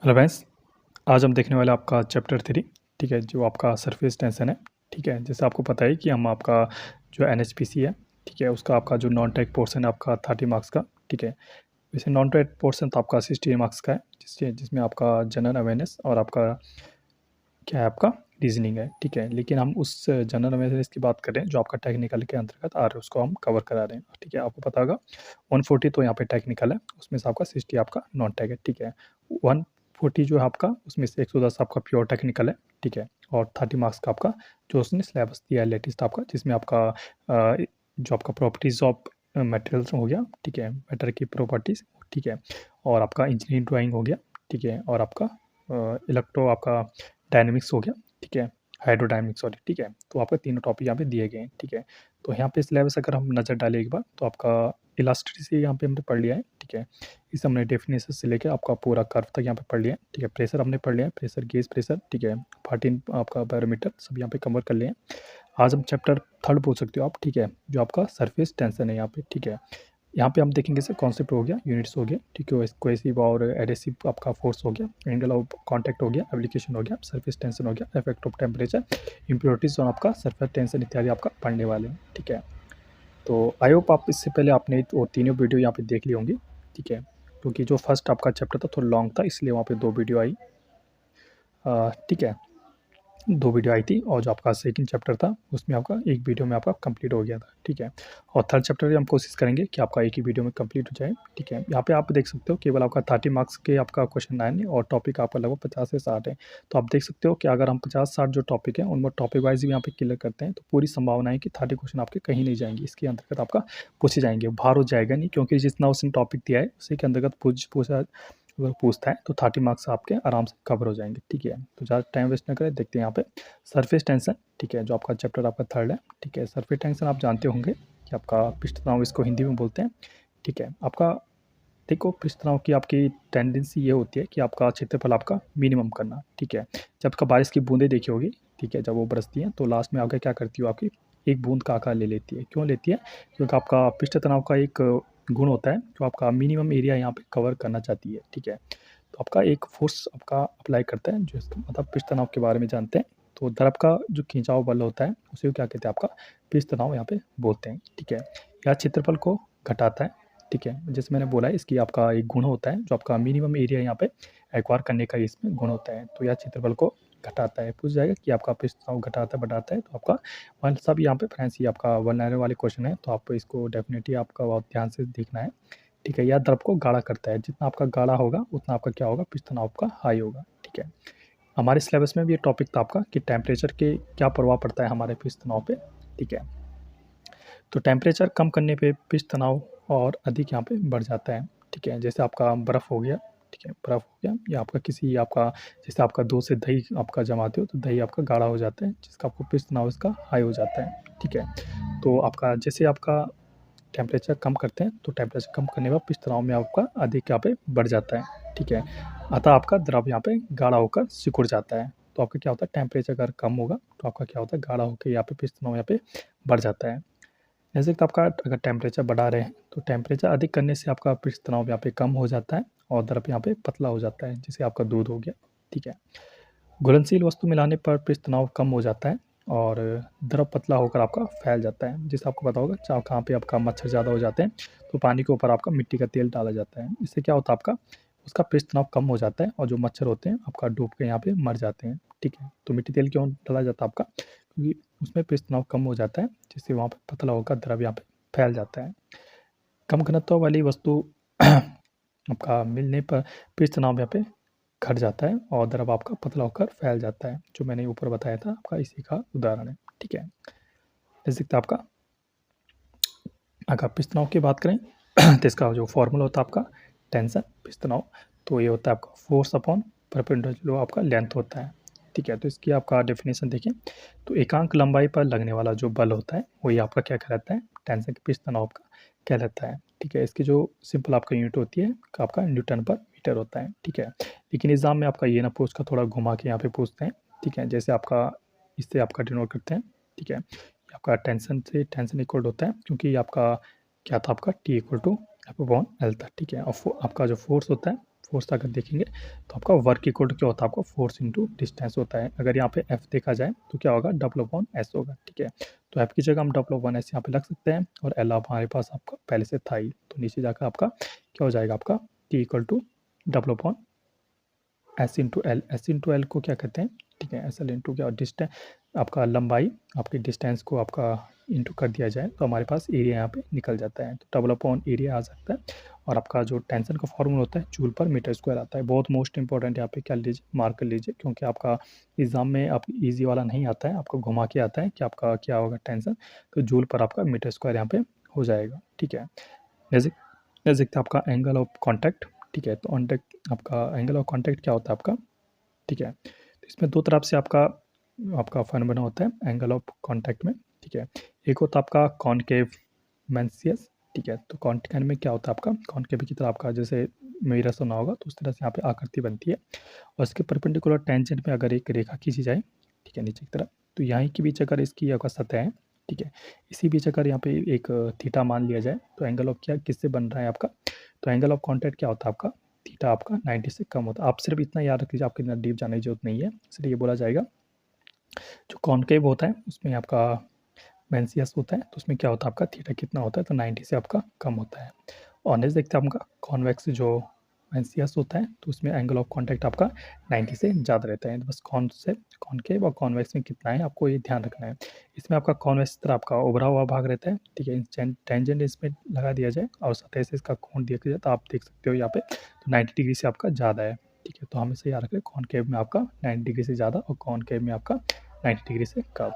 Hello friends. आज हम देखने वाले आपका चैप्टर 3। ठीक है, जो आपका सरफेस टेंशन है। ठीक है, जैसे आपको पता है कि हम आपका जो एनएचपीसी है, ठीक है, उसका आपका जो नॉन टेक पोर्शन है आपका 30 मार्क्स का। ठीक है, वैसे नॉन टेक पोर्शन तो आपका 60 मार्क्स का है, जिसमें आपका जनरल अवेयरनेस और आपका क्या है, आपका रीजनिंग है। ठीक है, लेकिन हम उस जनरल अवेयरनेस की बात करें जो आपका टेक्निकल के अंतर्गत आ रहा है, उसको हम कवर करा रहे हैं। ठीक है, आपको पता होगा 140 तो यहाँ पे टेक्निकल है, उसमें से आपका 60 आपका नॉन टेक है। ठीक है, 140 जो है आपका, उसमें से 110 आपका प्योर टेक्निकल है। ठीक है, और 30 मार्क्स का आपका जो उसने सिलेबस दिया है लेटेस्ट आपका, जिसमें आपका जो आपका प्रॉपर्टीज ऑफ मटेरियल्स हो गया। ठीक है, मैटर की प्रॉपर्टीज। ठीक है, और आपका इंजीनियरिंग ड्राइंग हो गया। ठीक है, और आपका इलेक्ट्रो आपका डायनेमिक्स हो गया। ठीक है, हाइड्रोडायनेमिक्स सॉरी। ठीक है, तो आपका तीनों टॉपिक यहाँ पे दिए गए हैं। ठीक है, तो यहाँ पे सिलेबस अगर हम नज़र डालें एक बार, तो आपका इलास्टिसिटी यहाँ पे हमने पढ़ लिया है। ठीक है, इस हमने डेफिनेशन से लेकर आपका पूरा कर्व तक यहाँ पे पढ़ लिया है। ठीक है, प्रेशर हमने पढ़ लिया है, प्रेशर गेज प्रेशर। ठीक है, 14 आपका बैरोमीटर सब यहाँ पे कवर कर लिए हैं। आज हम चैप्टर 3 पूछ सकते हो आप। ठीक है, जो आपका सरफेस टेंशन है यहाँ पे। ठीक है, यहाँ पे हम देखेंगे सर कॉन्सेप्ट हो गया, यूनिट्स हो गया। ठीक है, कोहेसिव और एडेसिव आपका फोर्स हो गया, एंगल ऑफ कांटेक्ट हो गया, एप्लीकेशन हो गया, सरफेस टेंशन हो गया, इफेक्ट ऑफ टेम्परेचर, इम्प्योरिटीज और आपका सरफेस टेंशन इत्यादि आपका पढ़ने वाले हैं। ठीक है, तो आई होप आप इससे पहले आपने वो तीनों वीडियो यहाँ पे देख ली होंगी। ठीक है, क्योंकि जो फर्स्ट आपका चैप्टर था थोड़ा लॉन्ग था, इसलिए वहाँ पे 2 वीडियो आई। ठीक है, 2 वीडियो आई थी, और जो आपका सेकंड चैप्टर था उसमें आपका एक वीडियो में आपका कंप्लीट हो गया था। ठीक है, और थर्ड चैप्टर भी हम कोशिश करेंगे कि आपका एक ही वीडियो में कंप्लीट हो जाए। ठीक है, यहाँ पे आप देख सकते हो केवल आपका 30 मार्क्स के आपका क्वेश्चन आए, और टॉपिक आपका लगभग 50 से 60 है। तो आप देख सकते हो कि अगर हम 50-60 जो टॉपिक है उनमें टॉपिक वाइज भी यहाँ पे क्लियर करते हैं, तो पूरी संभावना है कि 30 क्वेश्चन आपके कहीं नहीं जाएंगे, इसके अंतर्गत आपका पूछे जाएंगे, बाहर हो जाएगा नहीं, क्योंकि जितना उसने टॉपिक दिया है उसी के अंतर्गत पूछा अगर पूछता है तो 30 मार्क्स आपके आराम से कवर हो जाएंगे। ठीक है, तो ज़्यादा टाइम वेस्ट ना करें, देखते हैं यहाँ पे सरफेस टेंशन। ठीक है, जो आपका चैप्टर आपका 3rd है। ठीक है, सरफेस टेंशन आप जानते होंगे कि आपका पृष्ठ तनाव, इसको हिंदी में बोलते हैं। ठीक है, आपका देखो पृष्ठ तनाव की आपकी टेंडेंसी ये होती है कि आपका क्षेत्रफल आपका मिनिमम करना। ठीक है, जब आपका बारिश की बूंदें देखी होगी, ठीक है, जब वो बरसती हैं तो लास्ट में आगे क्या करती हो, आपकी एक बूंद का आकार ले लेती है। क्यों लेती है? क्योंकि आपका पृष्ठ तनाव का एक गुण होता है जो आपका मिनिमम एरिया यहाँ पे कवर करना चाहती है। ठीक है, तो आपका एक फोर्स आपका अप्लाई करता है, जो इसका मतलब पृष्ठ तनाव के बारे में जानते हैं। तो द्रव का जो खिंचाव बल होता है उसे क्या कहते हैं, आपका पृष्ठ तनाव यहाँ पे बोलते हैं। ठीक है, यह क्षेत्रफल को घटाता है। ठीक है, जैसे मैंने बोला है, इसकी आपका एक गुण होता है जो आपका मिनिमम एरिया यहाँ पे एक्वायर करने का इसमें गुण होता है। तो यह क्षेत्रफल को घटाता है। पूछ जाएगा कि आपका पृष्ठ तनाव घटाता है बढ़ाता है, तो आपका वन सब यहाँ पे फ्रेंड्स, ये आपका वन लाइनर वाले क्वेश्चन है, तो आपको इसको डेफिनेटली आपका बहुत ध्यान से देखना है। ठीक है, यह द्रव को गाढ़ा करता है, जितना आपका गाढ़ा होगा उतना आपका क्या होगा, पृष्ठ तनाव आपका हाई होगा। ठीक है, हमारे सिलेबस में भी ये टॉपिक था आपका कि टेम्परेचर के क्या प्रभाव पड़ता है हमारे पृष्ठ तनाव पे। ठीक है, तो टेम्परेचर कम करने पे पृष्ठ तनाव और अधिक यहाँ पे बढ़ जाता है। ठीक है, जैसे आपका बर्फ़ हो गया। ठीक है, बर्फ़ हो गया या आपका किसी आपका, जैसे आपका दूध से दही आपका जमाते हो तो दही आपका गाढ़ा हो जाता है, जिसका आपको पृष्ठ तनाव इसका हाई हो जाता है। ठीक है, तो आपका जैसे आपका टेम्परेचर कम करते हैं तो टेम्परेचर कम करने पर पृष्ठ तनाव में आपका अधिक यहाँ पे बढ़ जाता है। ठीक है, अतः आपका द्रव यहाँ पे गाढ़ा होकर सिकुड़ जाता है। तो आपका क्या होता है, टेम्परेचर अगर कम होगा तो आपका क्या होता है, गाढ़ा होकर यहाँ पे पृष्ठ तनाव यहाँ पे बढ़ जाता है। जैसे कि आपका अगर टेम्परेचर बढ़ा रहे हैं तो टेम्परेचर अधिक करने से आपका पृष्ठ तनाव यहाँ पे कम हो जाता है, और द्रव यहाँ पे पतला हो जाता है, जैसे आपका दूध हो गया। ठीक है, घुलनशील वस्तु मिलाने पर पृष्ठ तनाव कम हो जाता है, और द्रव पतला होकर आपका फैल जाता है। जैसे आपको पता होगा चाहे कहाँ पे आपका मच्छर ज़्यादा हो जाते हैं तो पानी के ऊपर आपका मिट्टी का तेल डाला जाता है। इससे क्या होता है, आपका उसका पृष्ठ तनाव कम हो जाता है, और जो मच्छर होते हैं आपका डूब के यहाँ पे मर जाते हैं। ठीक है, तो मिट्टी तेल क्यों डाला जाता है आपका, क्योंकि उसमें पृष्ठ तनाव कम हो जाता है, जिससे वहाँ पे पतला होकर द्रव यहाँ पे फैल जाता है। कम घनत्व वाली वस्तु आपका मिलने पर पृष्ठ तनाव यहाँ पे घट जाता है, और द्रव आपका पतला होकर फैल जाता है, जो मैंने ऊपर बताया था आपका इसी का उदाहरण है। ठीक है, जैसे कि आपका अगर पृष्ठ तनाव की बात करें तो इसका जो फॉर्मूला होता है आपका टेंशन पृष्ठ तनाव, तो ये होता है आपका फोर्स अपॉन परपेंडिकुलर जो आपका लेंथ होता है। ठीक है, तो इसकी आपका डेफिनेशन देखिए, तो एकांक लंबाई पर लगने वाला जो बल होता है वही आपका क्या कहलाता है, टेंशन के पृष्ठ तनाव का कहलाता है। ठीक है, इसकी जो सिंपल आपका यूनिट होती है आपका न्यूटन पर मीटर होता है। ठीक है, लेकिन एग्जाम में आपका ये ना पूछ का थोड़ा घुमा के यहाँ पे पूछते हैं। ठीक है, जैसे आपका इससे आपका डिनोट करते हैं। ठीक है, आपका टेंशन से टेंशन इक्वल होता है, क्योंकि आपका क्या था, आपका T equal to F upon L था। ठीक है, और आपका जो फोर्स होता है फोर्स अगर देखेंगे तो आपका वर्क इक्वल टू क्या होता है, आपका फोर्स इंटू डिस्टेंस होता है। अगर यहाँ पे एफ देखा जाए तो क्या होगा, W/S होगा, ठीक है। तो एफ की जगह हम W/S यहाँ पे लग सकते हैं, और एल हमारे पास आपका पहले से था ही, तो नीचे जाकर आपका क्या हो जाएगा, आपका T equal to W/S into L. S into L को क्या कहते हैं, ठीक है, एस एल इंटू क्या डिस्टेंस, आपका लंबाई, आपकी डिस्टेंस को आपका इंटू कर दिया जाए तो हमारे पास एरिया यहाँ पे निकल जाता है, तो W/एरिया आ सकता है। और आपका जो टेंशन का फॉर्मूला होता है जूल पर मीटर स्क्वायर आता है। बहुत मोस्ट इंपॉर्टेंट यहाँ पे क्या लीजिए, मार्क कर लीजिए, क्योंकि आपका एग्जाम में आप इजी वाला नहीं आता है, आपको घुमा के आता है कि आपका क्या होगा टेंशन, तो जूल पर आपका मीटर स्क्वायर यहाँ पे हो जाएगा, ठीक है। नज़दीक आपका एंगल ऑफ कॉन्टैक्ट, ठीक है, तो कॉन्टैक्ट आपका एंगल ऑफ कॉन्टैक्ट क्या होता है आपका, ठीक है। तो इसमें दो तरफ से आपका आपका फॉर्मूला होता है एंगल ऑफ कॉन्टैक्ट में, ठीक है। एक होता है आपका कॉनकेव मेंसियस, ठीक है। तो कॉन्केव में क्या होता है आपका, कॉनकेव की तरह आपका जैसे मिरर सुना होगा, तो उस तरह से यहाँ पे आकृति बनती है, और इसके परपेंडिकुलर टेंजेंट में अगर एक रेखा खींची जाए, ठीक है, नीचे की तरफ, तो यहाँ के बीच अगर इसकी अगर सतह है, ठीक है, इसी बीच अगर यहाँ पे एक थीटा मान लिया जाए, तो एंगल ऑफ क्या किससे बन रहा है आपका, तो एंगल ऑफ कॉन्टैक्ट क्या होता है आपका, थीटा आपका 90 से कम होता है। आप सिर्फ इतना याद रख लीजिए, आपके इतना डीप जाने की जरूरत नहीं है, इसलिए ये बोला जाएगा जो कॉनकेव होता है उसमें आपका मेंसियस होता है, तो उसमें क्या होता है आपका थीटा कितना होता है, तो 90 से आपका कम होता है। और नेक्स्ट देखते हैं आपका कॉन्वेक्स जो मेंसियस होता है, तो उसमें एंगल ऑफ कॉन्टैक्ट आपका 90 से ज़्यादा रहता है। तो बस कॉनकेव और कॉन्वेक्स में कितना है आपको ये ध्यान रखना है। इसमें आपका कॉन्वेक्स तरह आपका उभरा हुआ भाग रहता है, ठीक है, टेंजेंट इसमें लगा दिया जाए और सतह से इसका कोण देखा जाए तो आप देख सकते हो यहाँ पे, तो 90 डिग्री से आपका ज़्यादा है, ठीक है। तो हमेशा याद रखें कॉनकेव में आपका 90 डिग्री से ज़्यादा और कॉनकेव में आपका 90 डिग्री से कम।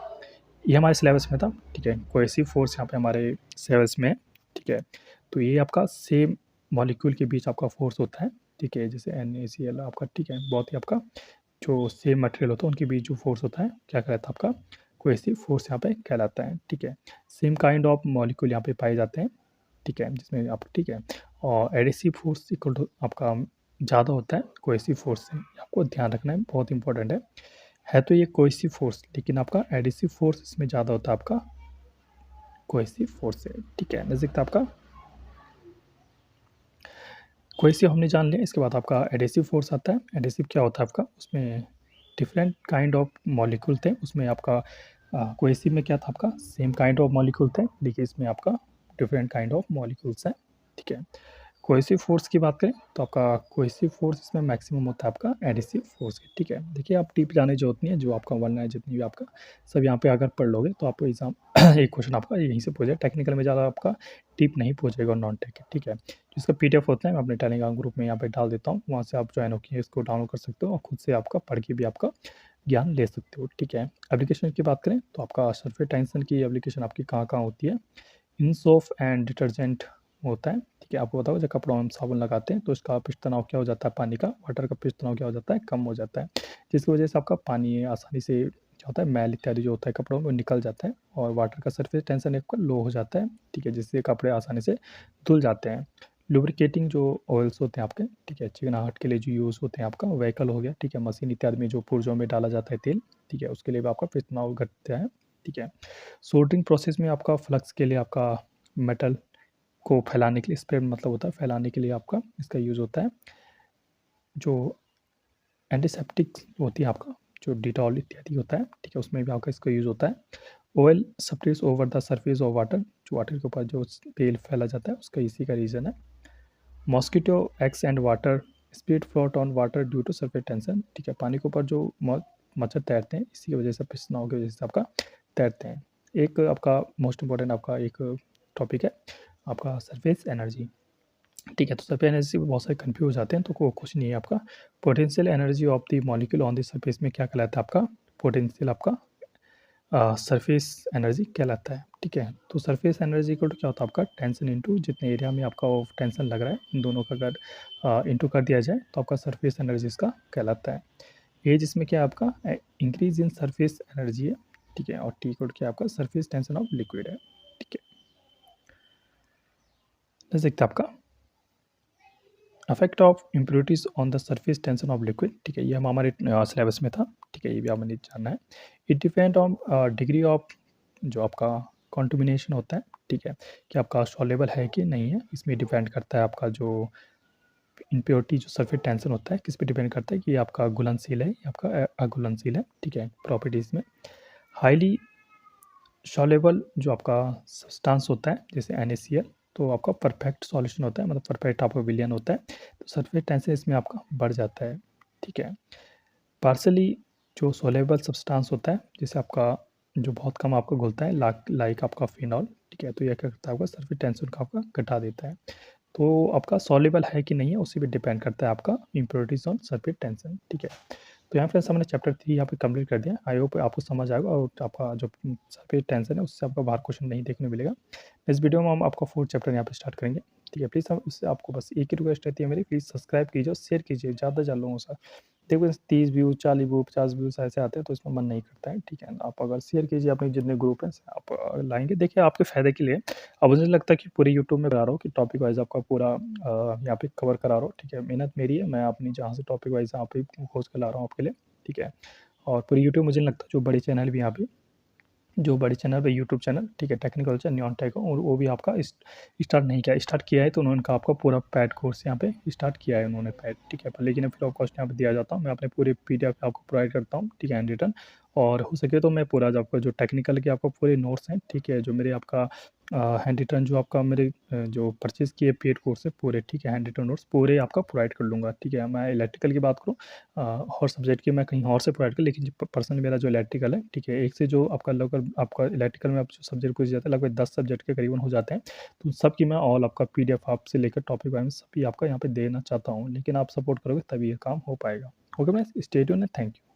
ये हमारे सिलेबस में था, ठीक है। कोहेसिव फोर्स यहाँ पे हमारे सिलेबस में है, ठीक है। तो ये आपका सेम मॉलिक्यूल के बीच आपका फोर्स होता है, ठीक है, जैसे NaCl आपका, ठीक है, बहुत ही आपका जो सेम मटेरियल होता है उनके बीच जो फोर्स होता है क्या कहलाता है आपका, कोहेसिव फोर्स यहाँ पे कहलाता है, ठीक है। सेम काइंड ऑफ मॉलिक्यूल यहाँ पे पाए जाते हैं, ठीक है, जिसमें आप, ठीक है, और एडिसिव फोर्स इक्वल टू आपका ज़्यादा होता है कोहेसिव फोर्स से, आपको ध्यान रखना है, बहुत इंपॉर्टेंट है तो ये कोहेसिव फोर्स, लेकिन आपका एडिसिव फोर्स इसमें ज़्यादा होता है आपका कोहेसिव फोर्स से, ठीक है। नज़दीक था आपका कोहेसिव हमने जान लिया। इसके बाद आपका एडिसिव फोर्स आता है। एडिसिव क्या होता है आपका, उसमें डिफरेंट काइंड ऑफ मॉलिक्यूल थे, उसमें आपका कोहेसिव में क्या था आपका सेम काइंड ऑफ मॉलिक्यूल थे, लेकिन इसमें आपका डिफरेंट काइंड ऑफ मॉलिक्यूल्स हैं, ठीक है। कोहेसिव फोर्स की बात करें तो आपका कोहेसिव फोर्स इसमें मैक्सिमम होता है आपका एडिसिव फोर्स की, ठीक है। देखिए आप टिप जाने जो होती है, जो आपका वरना है जितनी भी आपका सब यहाँ पे अगर पढ़ लोगे तो आपको एग्जाम एक क्वेश्चन आपका यहीं से पूछेगा, टेक्निकल में ज़्यादा आपका टिप नहीं पूछेगा, नॉन टेक, ठीक है। जिसका PDF होता है मैं अपने टेलीग्राम ग्रुप में यहाँ पे डाल देता हूँ, वहाँ से आप ज्वाइन होकर इसको डाउनलोड कर सकते हो और खुद से आपका पढ़ के भी आपका ज्ञान ले सकते हो, ठीक है। एप्लीकेशन की बात करें तो आपका सरफेस टेंशन की एप्लीकेशन आपकी कहाँ कहाँ होती है, इन सोप एंड डिटर्जेंट होता है, ठीक है। आपको बताओ जब कपड़ों में हम साबुन लगाते हैं तो इसका पृष्ठ तनाव क्या हो जाता है, पानी का वाटर का पृष्ठ तनाव क्या हो जाता है, कम हो जाता है, जिसकी वजह से आपका पानी आसानी से क्या होता है, मैल इत्यादि जो होता है कपड़ों में वो निकल जाता है, और वाटर का सरफेस टेंशन आपका लो हो जाता है, ठीक है, जिससे कपड़े आसानी से धुल जाते हैं। लुब्रिकेटिंग जो ऑयल्स होते हैं आपके, ठीक है, चिकनाहट के लिए जो यूज़ होते हैं आपका व्हीकल हो गया, ठीक है, मशीन इत्यादि में जो पुर्जों में डाला जाता है तेल, ठीक है, उसके लिए भी आपका पृष्ठ तनाव घटता है, ठीक है। सोल्डरिंग प्रोसेस में आपका फ्लक्स के लिए आपका मेटल को फैलाने के लिए, स्प्रे मतलब होता है फैलाने के लिए आपका इसका यूज़ होता है। जो एंटीसेप्टिक होती है आपका जो डिटॉल इत्यादि होता है, ठीक है, उसमें भी आपका इसका यूज़ होता है। Oil स्प्रेस over the surface of water, जो वाटर के ऊपर जो तेल फैला जाता है उसका इसी का रीज़न है। Mosquito eggs and water speed float on water due to surface tension, ठीक है, पानी के ऊपर जो मच्छर तैरते हैं इसी की वजह से, पिछनाव की वजह से आपका तैरते हैं। एक आपका मोस्ट इंपॉर्टेंट आपका एक टॉपिक है आपका सरफेस एनर्जी, ठीक है। तो सरफेस एनर्जी से बहुत सारे कन्फ्यूज हो जाते हैं, तो कुछ नहीं है आपका potential energy of the molecule on the surface में क्या कहलाता है आपका पोटेंशियल आपका सरफेस एनर्जी कहलाता है, ठीक है। तो सरफेस एनर्जी को क्या होता है आपका टेंशन इंटू जितने एरिया में आपका वो टेंशन लग रहा है, इन दोनों का अगर इंटू कर दिया जाए तो आपका सरफेस एनर्जी इसका कहलाता है। एज इसमें क्या है आपका इंक्रीज इन सरफेस एनर्जी है, ठीक है, और टी कोड क्या है आपका सरफेस टेंशन ऑफ लिक्विड है, ठीक है। जैसे देखते हैं आपका effect of impurities on the surface tension of liquid, ठीक है, ये हम हमारे सिलेबस में था, ठीक है, ये भी हमें जानना है। It depend on degree of जो आपका कॉन्टमिनेशन होता है, ठीक है, कि आपका सॉल्युबल है कि नहीं है, इसमें डिपेंड करता है आपका जो इम्प्योरिटी जो सरफेस टेंशन होता है किस पे डिपेंड करता है कि ये आपका घुलनशील है या आपका अघुलनशील है, ठीक है। प्रॉपर्टीज़ में हाईली सॉल्युबल जो आपका सब्सटेंस होता है जैसे NaCl, तो आपका परफेक्ट सॉल्यूशन होता है, मतलब परफेक्ट आपका विलयन होता है, तो सरफेस टेंशन इसमें आपका बढ़ जाता है, ठीक है। पार्शली जो सॉल्युबल सब्सटेंस होता है जैसे आपका जो बहुत कम आपको घुलता है लाइक आपका फिनॉल, ठीक है, तो यह क्या करता है आपका सरफेस टेंशन का आपका घटा देता है। तो आपका सॉल्युबल है कि नहीं है उसी पे डिपेंड करता है आपका इम्प्योरिटीज ऑन सरफेस टेंशन, ठीक है। तो यहाँ फ्रेंड्स हमने चैप्टर 3 यहाँ पे कंप्लीट कर दिया। आई होप आपको समझ आएगा और आपका जो सरफेस टेंशन है उससे आपका बाहर क्वेश्चन नहीं देखने को मिलेगा। इस वीडियो में हम आपका 4th चैप्टर यहाँ पे स्टार्ट करेंगे, ठीक है। प्लीज़ हम उससे आपको बस एक ही रिक्वेस्ट रहती है मेरी, प्लीज़ सब्सक्राइब कीजिए और शेयर कीजिए ज़्यादा से ज़्यादा लोगों से। देखो 30 व्यू 40 व्यू 50 व्यूज़ ऐसे आते हैं तो इसमें मन नहीं करता है, ठीक है। आप अगर शेयर कीजिए अपने जितने ग्रुप हैं आप लाएंगे, देखिए आपके फ़ायदे के लिए। अब मुझे नहीं लगता कि पूरे यूट्यूब में करा रहा हूँ कि टॉपिक वाइज आपका पूरा यहाँ पे कवर करा रहा हूँ, ठीक है। मेहनत मेरी है, मैं अपनी जहाँ से टॉपिक वाइज यहाँ पे खोज कर ला रहा हूँ आपके लिए, ठीक है। और पूरी यूट्यूब मुझे नहीं लगता जो बड़े चैनल भी यहाँ पे जो बड़े चैनल पे यूट्यूब चैनल, ठीक है, टेक्निकल चैनल न्यॉन टेक और वो भी आपका स्टार्ट नहीं किया, स्टार्ट किया है तो उन्होंने का आपका पूरा पैड कोर्स यहाँ पे स्टार्ट किया है उन्होंने पैड, ठीक है। लेकिन फ्री ऑफ कॉस्ट यहाँ पे दिया जाता हूँ, मैं अपने पूरे PDF आपको प्रोवाइड करता हूँ, ठीक है, हैंड रिटन। और हो सके तो मैं पूरा जो आपका जो टेक्निकल के आपको पूरे नोट्स हैं, ठीक है, जो मेरे आपका हैंड रिटन जो आपका मेरे जो परचेज़ किए पेड कोर्स है पूरे, ठीक है, हैंड रिटन नोट्स पूरे आपका प्रोवाइड कर लूँगा, ठीक है। मैं इलेक्ट्रिकल की बात करूँ और सब्जेक्ट की मैं कहीं और से प्रोवाइड कर, लेकिन पर्सनली मेरा जो इलेक्ट्रिकल है, ठीक है, एक से जो आपका लगभग आपका इलेक्ट्रिकल में आप जो सब्जेक्ट पूछ जाता है लगभग 10 सब्जेक्ट के करीबन हो जाते हैं, तो सबकी मैं ऑल आपका PDF आपसे लेकर टॉपिक वाइज सभी आपका यहाँ पे देना चाहता हूँ, लेकिन आप सपोर्ट करोगे तभी ये काम हो पाएगा। Okay friends, stay tuned and thank you.